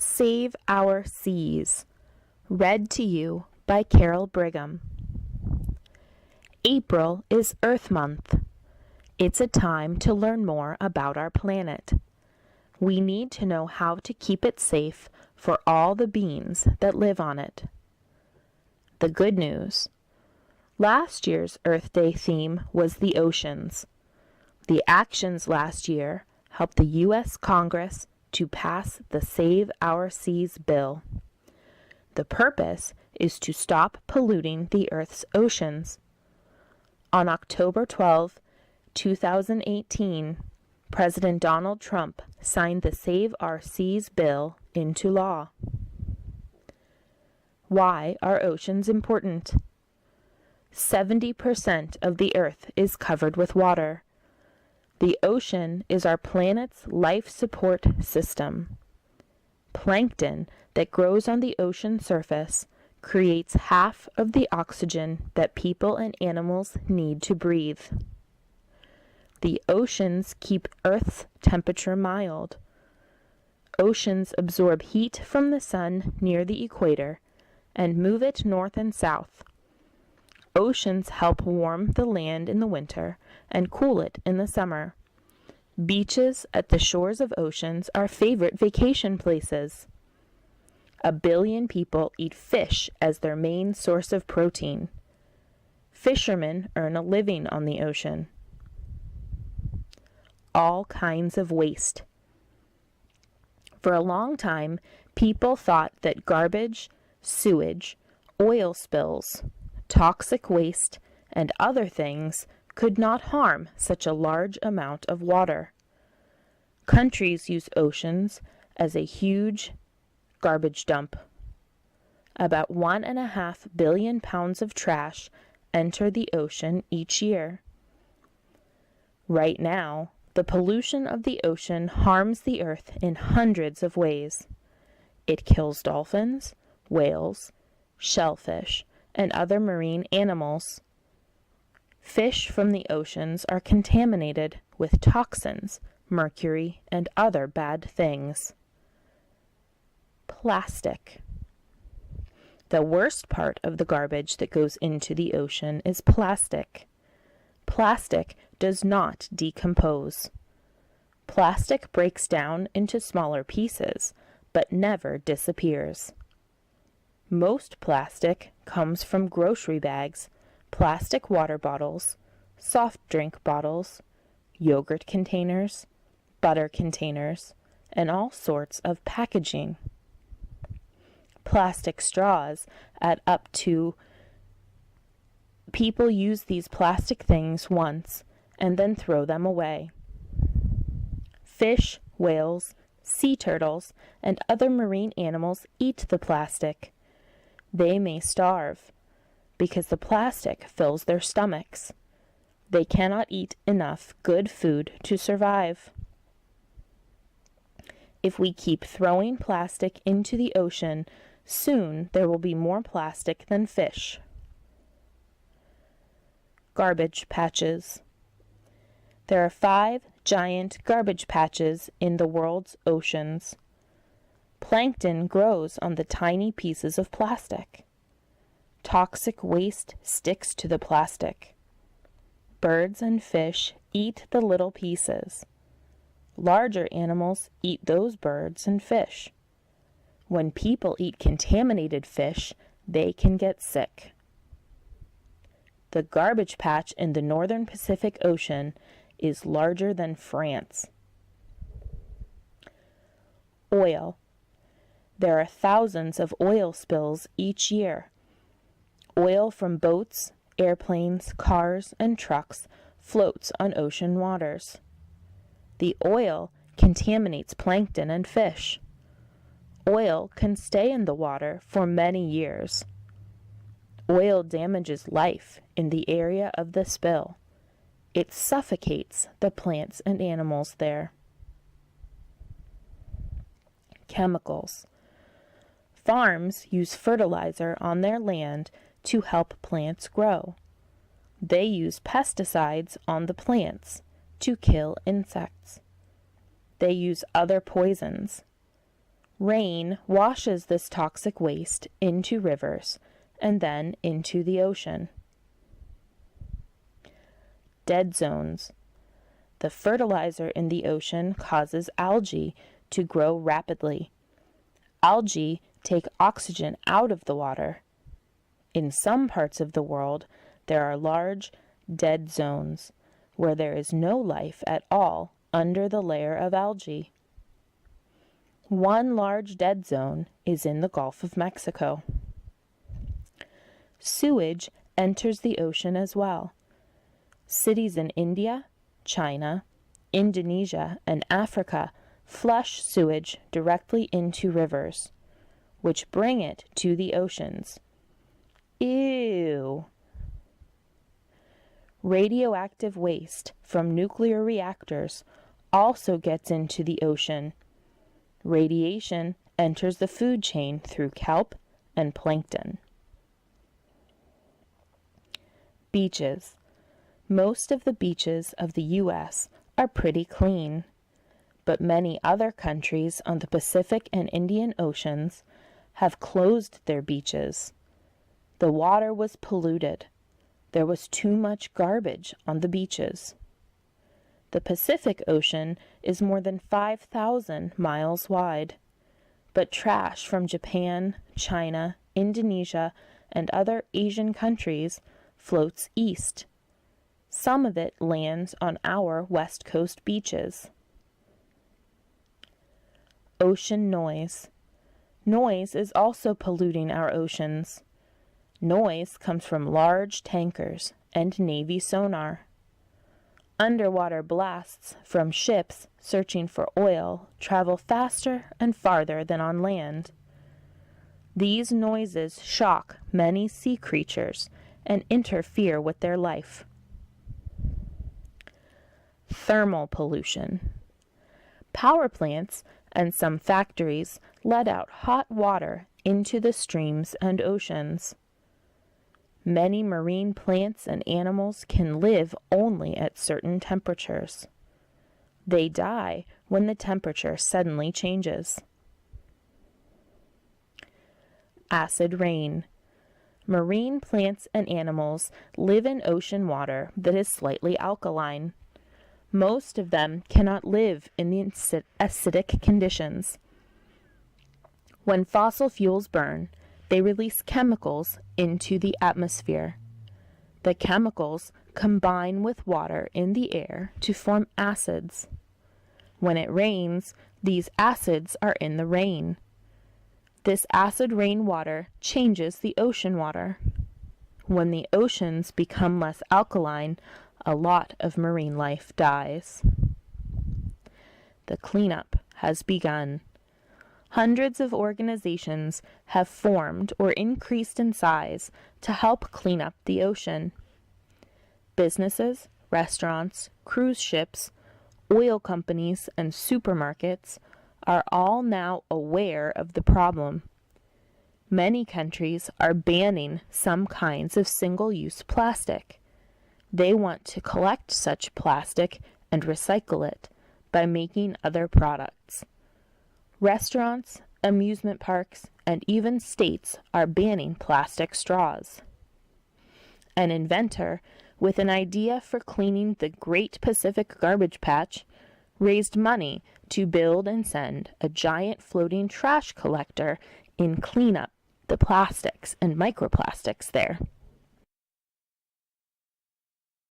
Save Our Seas, read to you by Carol Brigham. April is Earth Month. It's a time to learn more about our planet. We need to know how to keep it safe for all the beings that live on it. The good news. Last year's Earth Day theme was the oceans. The actions last year helped the U.S. Congress to pass the Save Our Seas bill. The purpose is to stop polluting the Earth's oceans. On October 12, 2018, President Donald Trump signed the Save Our Seas bill into law. Why are oceans important? 70% of the Earth is covered with water. The ocean is our planet's life support system. Plankton that grows on the ocean surface creates half of the oxygen that people and animals need to breathe. The oceans keep Earth's temperature mild. Oceans absorb heat from the sun near the equator and move it north and south. Oceans help warm the land in the winter and cool it in the summer. Beaches at the shores of oceans are favorite vacation places. 1 billion people eat fish as their main source of protein. Fishermen earn a living on the ocean. All kinds of waste. For a long time, people thought that garbage, sewage, oil spills, toxic waste, and other things could not harm such a large amount of water. Countries use oceans as a huge garbage dump. About 1.5 billion pounds of trash enter the ocean each year. Right now, the pollution of the ocean harms the Earth in hundreds of ways. It kills dolphins, whales, shellfish, and other marine animals. Fish from the oceans are contaminated with toxins, mercury, and other bad things. Plastic. The worst part of the garbage that goes into the ocean is plastic. Plastic does not decompose. Plastic breaks down into smaller pieces, but never disappears. Most plastic comes from grocery bags, plastic water bottles, soft drink bottles, yogurt containers, butter containers, and all sorts of packaging. Plastic straws add up to people use these plastic things once and then throw them away. Fish, whales, sea turtles, and other marine animals eat the plastic. They may starve because the plastic fills their stomachs. They cannot eat enough good food to survive. If we keep throwing plastic into the ocean, soon there will be more plastic than fish. Garbage patches. There are 5 giant garbage patches in the world's oceans. Plankton grows on the tiny pieces of plastic. Toxic waste sticks to the plastic. Birds and fish eat the little pieces. Larger animals eat those birds and fish. When people eat contaminated fish, they can get sick. The garbage patch in the northern Pacific Ocean is larger than France. Oil. There are thousands of oil spills each year. Oil from boats, airplanes, cars, and trucks floats on ocean waters. The oil contaminates plankton and fish. Oil can stay in the water for many years. Oil damages life in the area of the spill. It suffocates the plants and animals there. Chemicals. Farms use fertilizer on their land to help plants grow. They use pesticides on the plants to kill insects. They use other poisons. Rain washes this toxic waste into rivers and then into the ocean. Dead zones. The fertilizer in the ocean causes algae to grow rapidly. Algae take oxygen out of the water. In some parts of the world, there are large, dead zones where there is no life at all under the layer of algae. One large dead zone is in the Gulf of Mexico. Sewage enters the ocean as well. Cities in India, China, Indonesia, and Africa flush sewage directly into rivers, which bring it to the oceans. Ew! Radioactive waste from nuclear reactors also gets into the ocean. Radiation enters the food chain through kelp and plankton. Beaches. Most of the beaches of the U.S. are pretty clean, but many other countries on the Pacific and Indian Oceans have closed their beaches. The water was polluted. There was too much garbage on the beaches. The Pacific Ocean is more than 5,000 miles wide, but trash from Japan, China, Indonesia, and other Asian countries floats east. Some of it lands on our West Coast beaches. Ocean noise. Noise is also polluting our oceans. Noise comes from large tankers and Navy sonar. Underwater blasts from ships searching for oil travel faster and farther than on land. These noises shock many sea creatures and interfere with their life. Thermal pollution. Power plants and some factories let out hot water into the streams and oceans. Many marine plants and animals can live only at certain temperatures. They die when the temperature suddenly changes. Acid rain. Marine plants and animals live in ocean water that is slightly alkaline. Most of them cannot live in the acidic conditions. When fossil fuels burn, they release chemicals into the atmosphere. The chemicals combine with water in the air to form acids. When it rains, these acids are in the rain. This acid rainwater changes the ocean water. When the oceans become less alkaline, a lot of marine life dies. The cleanup has begun. Hundreds of organizations have formed or increased in size to help clean up the ocean. Businesses, restaurants, cruise ships, oil companies, and supermarkets are all now aware of the problem. Many countries are banning some kinds of single-use plastic. They want to collect such plastic and recycle it by making other products. Restaurants, amusement parks, and even states are banning plastic straws. An inventor with an idea for cleaning the Great Pacific Garbage Patch raised money to build and send a giant floating trash collector and clean up the plastics and microplastics there.